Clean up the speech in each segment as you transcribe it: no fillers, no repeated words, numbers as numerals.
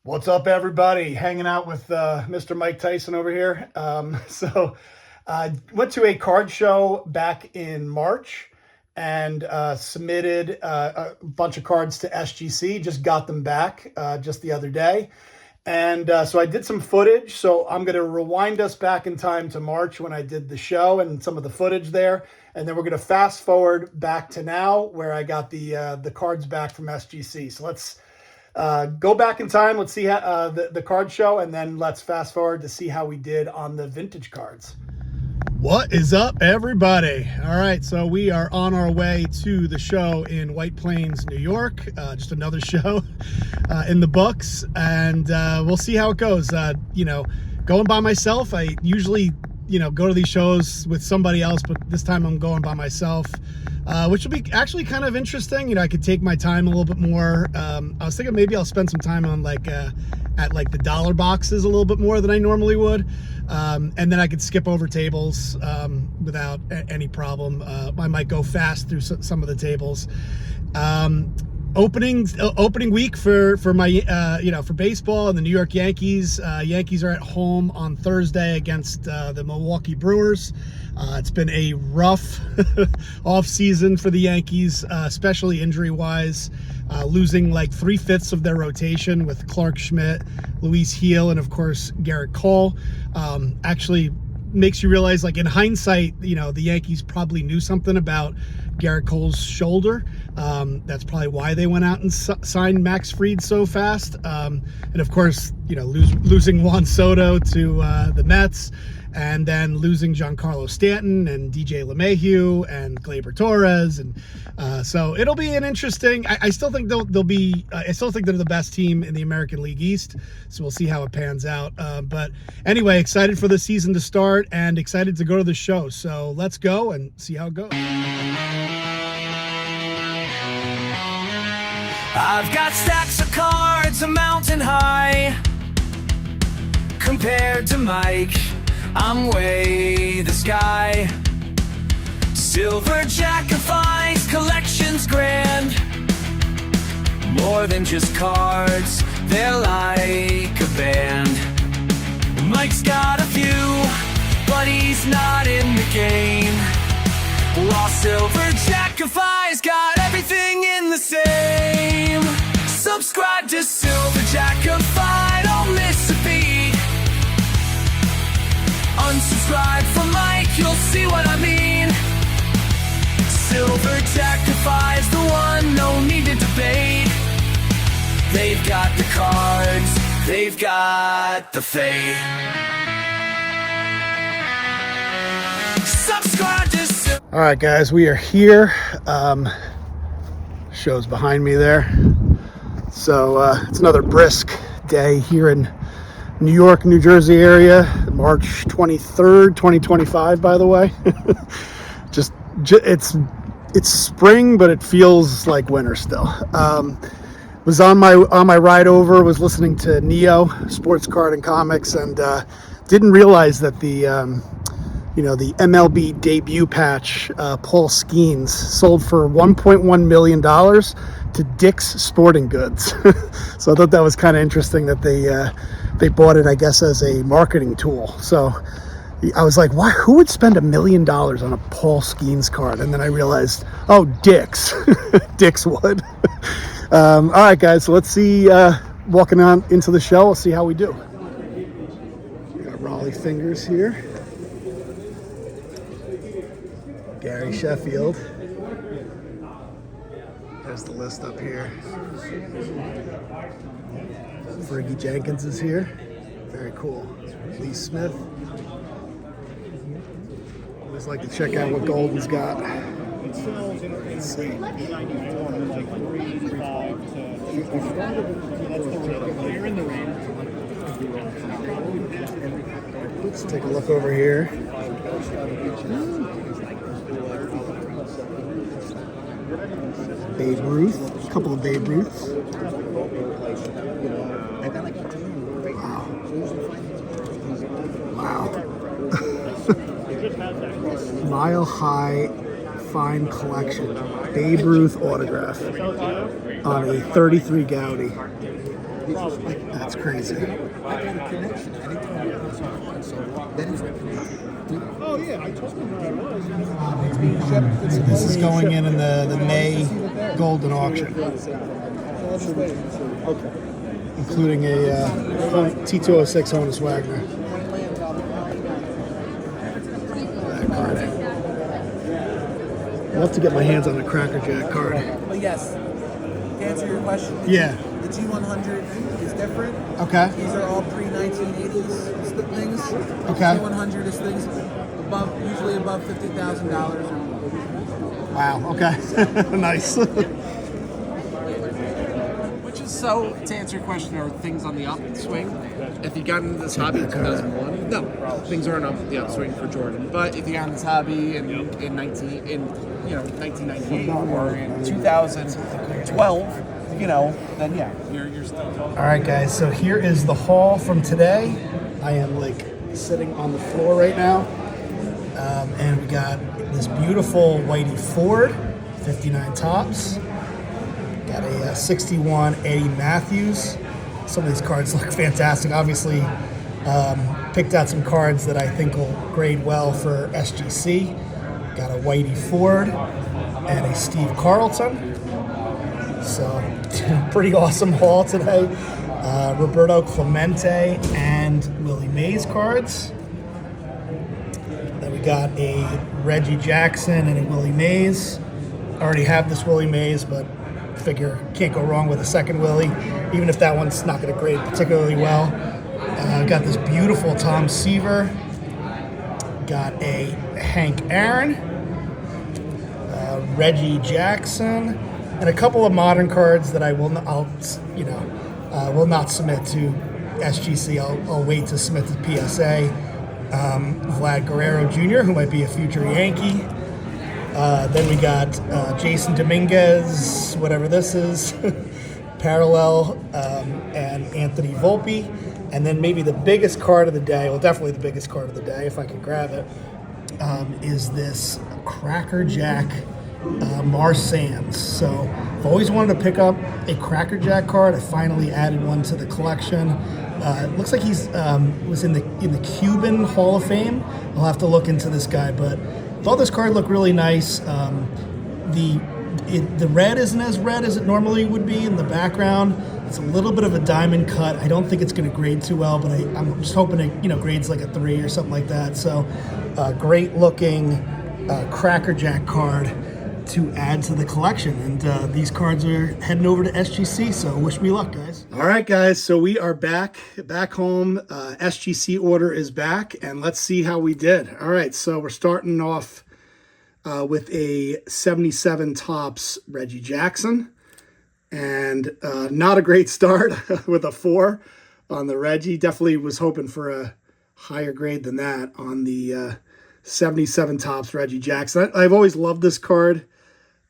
What's up, everybody? Hanging out with Mr. Mike Tyson over here. Went to a card show back in March and submitted a bunch of cards to SGC. Just got them back just the other day. And so I did some footage. So I'm going to rewind us back in time to March when I did the show and some of the footage there. And then we're going to fast forward back to now where I got the cards back from SGC. So let's go back in time. Let's see how, the card show, and then let's fast forward to see how we did on the vintage cards. What is up, everybody? All right, so we are on our way to the show in White Plains, New York. Just another show in the books, and we'll see how it goes. Going by myself, I usually go to these shows with somebody else, but this time I'm going by myself, which will be actually kind of interesting. I could take my time a little bit more. I was thinking maybe I'll spend some time on at the dollar boxes a little bit more than I normally would, and then I could skip over tables without any problem. I might go fast through some of the tables. Opening week for my for baseball and the New York Yankees. Yankees are at home on Thursday against the Milwaukee Brewers. It's been a rough off season for the Yankees, especially injury wise, losing like 3/5 of their rotation with Clark Schmidt, Luis Heel, and of course Garrett Cole. Actually makes you realize, like, in hindsight, the Yankees probably knew something about Garrett Cole's shoulder. That's probably why they went out and signed Max Fried so fast. And of course, losing Juan Soto to the Mets, and then losing Giancarlo Stanton and DJ LeMahieu and Gleyber Torres, and so it'll be an interesting. I still think they'll be. I still think they're the best team in the American League East. So we'll see how it pans out. But anyway, excited for the season to start and excited to go to the show. So let's go and see how it goes. I've got stacks of cards a mountain high. Compared to Mike, I'm way the sky. Silver Jack of Fines, collection's grand. More than just cards, they're like a band. Mike's got a few, but he's not in the game. While Silver Jack of Fines got everything in the same. Subscribe to Silver Jack of Fines, don't miss a beat. Unsubscribe from Mike, you'll see what I mean. Silver Jack of Fines, the one, no need to debate. They've got the cards, they've got the fade. Subscribe to Silver. All right, guys, we are here. Show's behind me there. So it's another brisk day here in New York, New Jersey area, March 23rd, 2025, by the way. It's spring, but it feels like winter still. Was on my ride over, was listening to Neo, Sports Card and Comics, and didn't realize that the MLB debut patch, Paul Skeens, sold for $1.1 million to Dick's Sporting Goods. So I thought that was kind of interesting that they bought it, I guess, as a marketing tool. So I was like, why? Who would spend $1 million on a Paul Skeens card? And then I realized, oh, Dick's. Dick's would. All right, guys, so let's see, walking on into the show, we'll see how we do. Got Raleigh Fingers here. Gary Sheffield. There's the list up here. Fergie Jenkins is here. Very cool. Lee Smith. Always like to check out what Golden's got. Let's see. Let's take a look over here. Babe Ruth, a couple of Babe Ruths. Wow. Mile High Fine Collection, Babe Ruth autograph on a 33 Gaudy. That's crazy. I got a connection. Anytime it comes on, so then he's oh yeah, I told him where I was. It's being shipped. This is going in the May Golden Auction, Okay. including a T206 Honus Wagner. That card. I'd love to get my hands on a Cracker Jack card. But yes, to answer your question, Yeah. the G100 is different. Okay. These are all pre-1980s things. Okay. G100 is things usually above $50,000. Wow. Okay. Nice. Which is so, to answer your question, are things on the upswing? If you got into this hobby in 2001, no, things aren't on the upswing for Jordan. But if you got into this hobby in 1998 or in 2012, then yeah, you're still. All right, guys. So here is the haul from today. I am like sitting on the floor right now, and we got this beautiful Whitey Ford, 59 tops. Got a 61 Eddie Matthews. Some of these cards look fantastic. Obviously, picked out some cards that I think will grade well for SGC. Got a Whitey Ford and a Steve Carlton. So, pretty awesome haul today. Roberto Clemente and Willie Mays cards. Then we got a Reggie Jackson and a Willie Mays. I already have this Willie Mays, but figure can't go wrong with a second Willie, even if that one's not going to grade particularly well. Got this beautiful Tom Seaver. Got a Hank Aaron, Reggie Jackson, and a couple of modern cards that will not submit to SGC. I'll wait to submit to PSA. Vlad Guerrero Jr., who might be a future Yankee. Then we got Jason Dominguez, whatever this is, Parallel, and Anthony Volpe. And then maybe the biggest card of the day, well, definitely the biggest card of the day, if I can grab it, is this Cracker Jack Mars Sands. So I've always wanted to pick up a Cracker Jack card. I finally added one to the collection. It looks like he's was in the Cuban Hall of Fame. I'll have to look into this guy, but I thought this card looked really nice. The red isn't as red as it normally would be in the background. It's a little bit of a diamond cut. I don't think it's going to grade too well, but I'm just hoping it grades like a 3 or something like that. So great looking Cracker Jack card to add to the collection. And these cards are heading over to SGC, so wish me luck, guys. All right, guys, so we are back home. SGC order is back, and let's see how we did. All right, so we're starting off with a 77 tops Reggie Jackson, and not a great start with a 4 on the Reggie. Definitely was hoping for a higher grade than that on the 77 tops Reggie Jackson. I've always loved this card.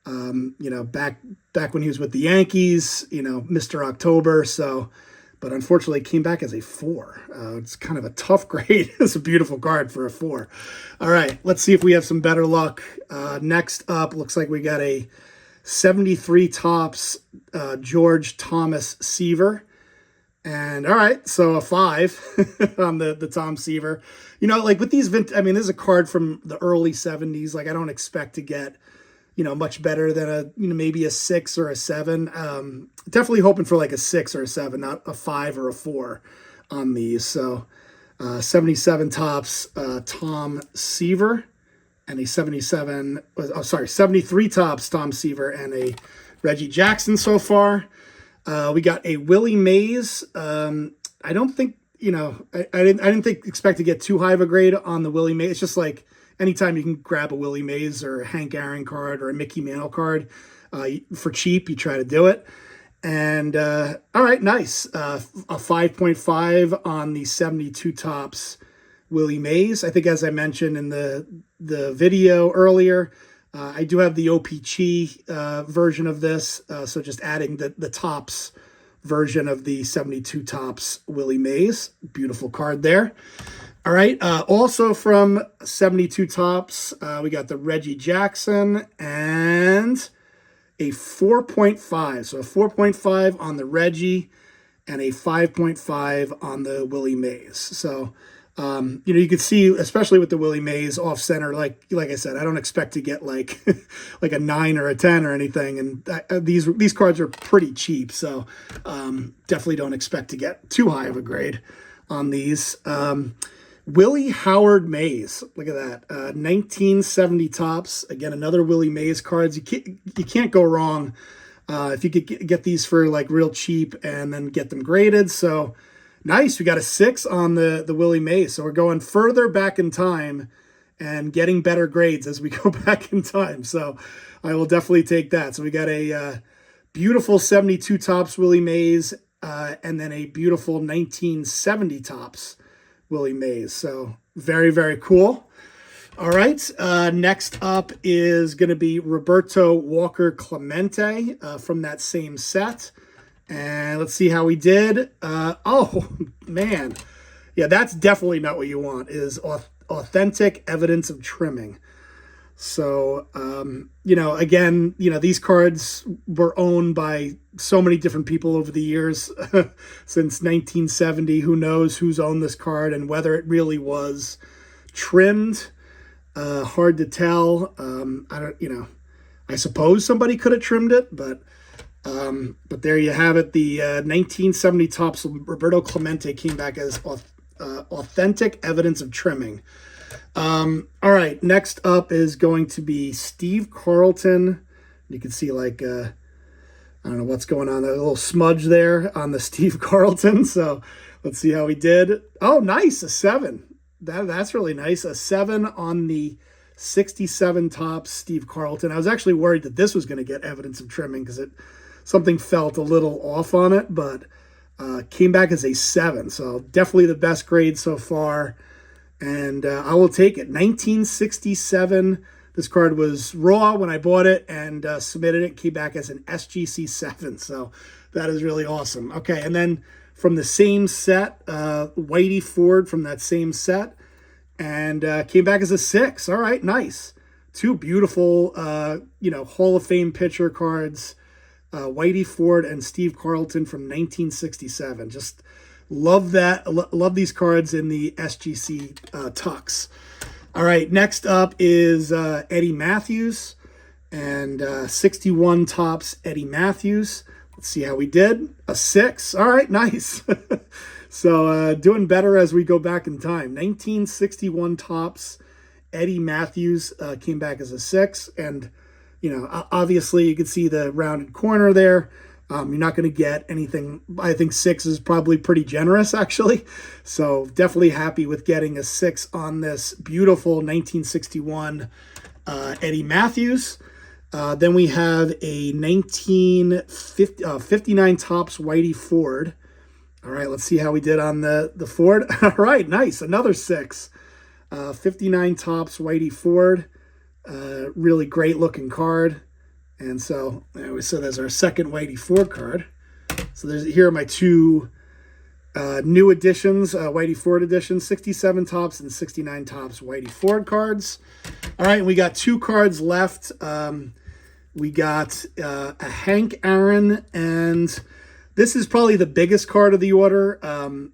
Back when he was with the Yankees, Mr. October. So, but unfortunately came back as a 4. It's kind of a tough grade. It's a beautiful card for a 4. All right, let's see if we have some better luck. Next up, looks like we got a 73 tops George Thomas Seaver. And all right, so a 5 on the Tom Seaver. Like with these, this is a card from the early 70s. Like I don't expect to get, much better than maybe a 6 or a 7. Definitely hoping for like a 6 or a 7, not a 5 or a 4 on these. So 77 tops Tom Seaver and a 73 tops Tom Seaver and a Reggie Jackson so far. We got a Willie Mays. I don't think, I didn't expect to get too high of a grade on the Willie Mays. It's just like anytime you can grab a Willie Mays or a Hank Aaron card or a Mickey Mantle card for cheap, you try to do it. And all right, nice. A 5.5 on the 72 tops Willie Mays. I think as I mentioned in the video earlier, I do have the OPC version of this, so just adding the tops version of the 72 tops Willie Mays. Beautiful card there. All right, also from 72 tops, we got the Reggie Jackson and a 4.5. So a 4.5 on the Reggie and a 5.5 on the Willie Mays. So, you could see, especially with the Willie Mays off center, like I said, I don't expect to get like like a 9 or a 10 or anything. And these cards are pretty cheap, so definitely don't expect to get too high of a grade on these. Willie Howard Mays, look at that, 1970 tops. Again, another Willie Mays cards. You can't go wrong if you could get these for like real cheap and then get them graded. So nice, we got a 6 on the Willie Mays. So we're going further back in time and getting better grades as we go back in time. So I will definitely take that. So we got a beautiful 72 tops Willie Mays, and then a beautiful 1970 tops Willie Mays. So very, very cool. All right, next up is going to be Roberto Walker Clemente from that same set. And let's see how he did. Oh, man. Yeah, that's definitely not what you want, is authentic evidence of trimming. So, again, these cards were owned by so many different people over the years since 1970. Who knows who's owned this card and whether it really was trimmed. Hard to tell. I suppose somebody could have trimmed it, but there you have it. The 1970 tops Roberto Clemente came back as authentic evidence of trimming. All right, next up is going to be Steve Carlton. You can see I don't know what's going on there, a little smudge there on the Steve Carlton. So let's see how he did. Oh, nice, a 7. That's really nice. A 7 on the 67 tops Steve Carlton. I was actually worried that this was going to get evidence of trimming because something felt a little off on it, but came back as a 7. So definitely the best grade so far. And I will take it. 1967. This card was raw when I bought it and submitted it. Came back as an SGC 7. So that is really awesome. Okay, and then from the same set, Whitey Ford from that same set, and came back as a 6. All right, nice. 2 beautiful, Hall of Fame pitcher cards, Whitey Ford and Steve Carlton from 1967. Just love that. Love these cards in the SGC tucks. All right, next up is Eddie Matthews, and 61 tops Eddie Matthews. Let's see how we did. A 6. All right, nice. So doing better as we go back in time. 1961 tops Eddie Matthews came back as a 6. And, obviously you can see the rounded corner there. You're not going to get anything. I think 6 is probably pretty generous, actually. So definitely happy with getting a 6 on this beautiful 1961 Eddie Matthews. Then we have a 59 tops Whitey Ford. All right, let's see how we did on the Ford. All right, nice. Another 6. 59 tops Whitey Ford. Really great looking card. And so there's our second Whitey Ford card. So here are my 2 new editions, Whitey Ford editions, 67 tops and 69 tops Whitey Ford cards. All right, we got 2 cards left. We got a Hank Aaron, and this is probably the biggest card of the order.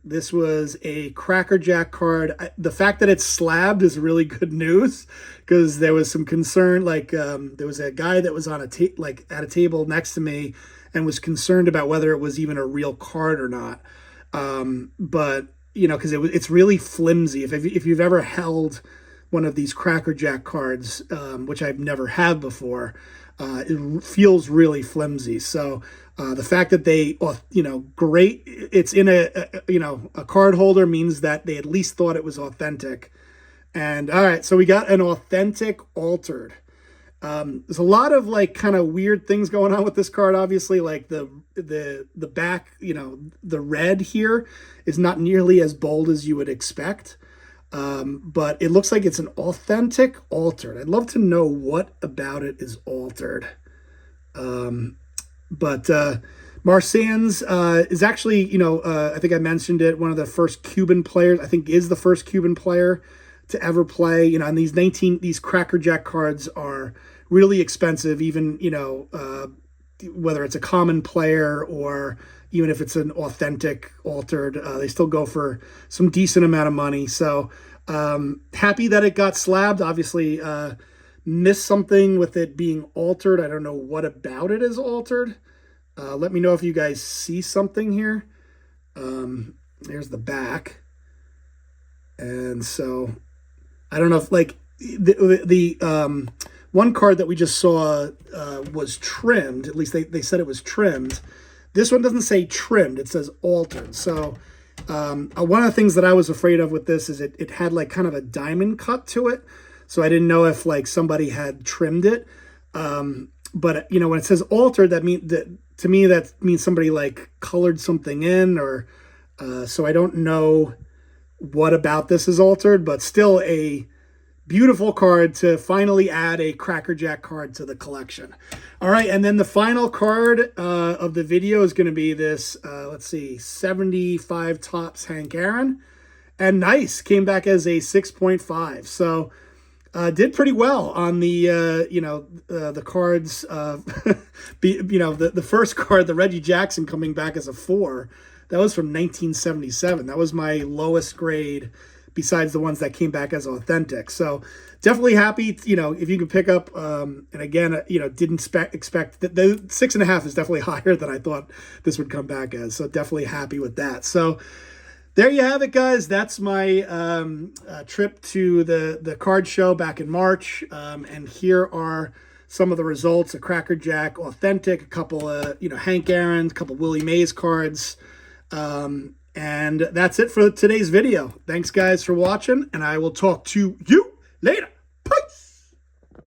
This was a Cracker Jack card. The fact that it's slabbed is really good news, because there was some concern. There was a guy that was on at a table next to me and was concerned about whether it was even a real card or not. But because it's really flimsy. If you've ever held one of these Cracker Jack cards, which I've never had before, it feels really flimsy. So the fact that they, it's in a card holder means that they at least thought it was authentic. And all right, so we got an authentic altered. There's a lot of kind of weird things going on with this card. Obviously, like the back, the red here is not nearly as bold as you would expect. But it looks like it's an authentic altered. I'd love to know what about it is altered. But Marsands is actually, I think I mentioned it, one of the first Cuban players, I think is the first Cuban player to ever play. And these Cracker Jack cards are really expensive, even, whether it's a common player or, even if it's an authentic altered. They still go for some decent amount of money. So happy that it got slabbed. Obviously missed something with it being altered. I don't know what about it is altered. Let me know if you guys see something here. There's the back. And so I don't know if like the one card that we just saw was trimmed. At least they said it was trimmed. This one doesn't say trimmed. It says altered. So one of the things that I was afraid of with this is it had like kind of a diamond cut to it. So I didn't know if like somebody had trimmed it. But you know, when it says altered, that to me that means somebody like colored something in, or so I don't know what about this is altered, but still a beautiful card to finally add a Cracker Jack card to the collection. All right, and then the final card of the video is going to be this, let's see, 75 Topps Hank Aaron. And nice, came back as a 6.5. So did pretty well on the, the cards, the first card, the Reggie Jackson coming back as a 4. That was from 1977. That was my lowest grade besides the ones that came back as authentic. So definitely happy, if you can pick up, and again, didn't expect that the 6.5 is definitely higher than I thought this would come back as. So definitely happy with that. So there you have it, guys. That's my trip to the card show back in March. And here are some of the results: a Cracker Jack authentic, a couple of, Hank Aaron, a couple Willie Mays cards. And that's it for today's video. Thanks, guys, for watching, and I will talk to you later. Peace!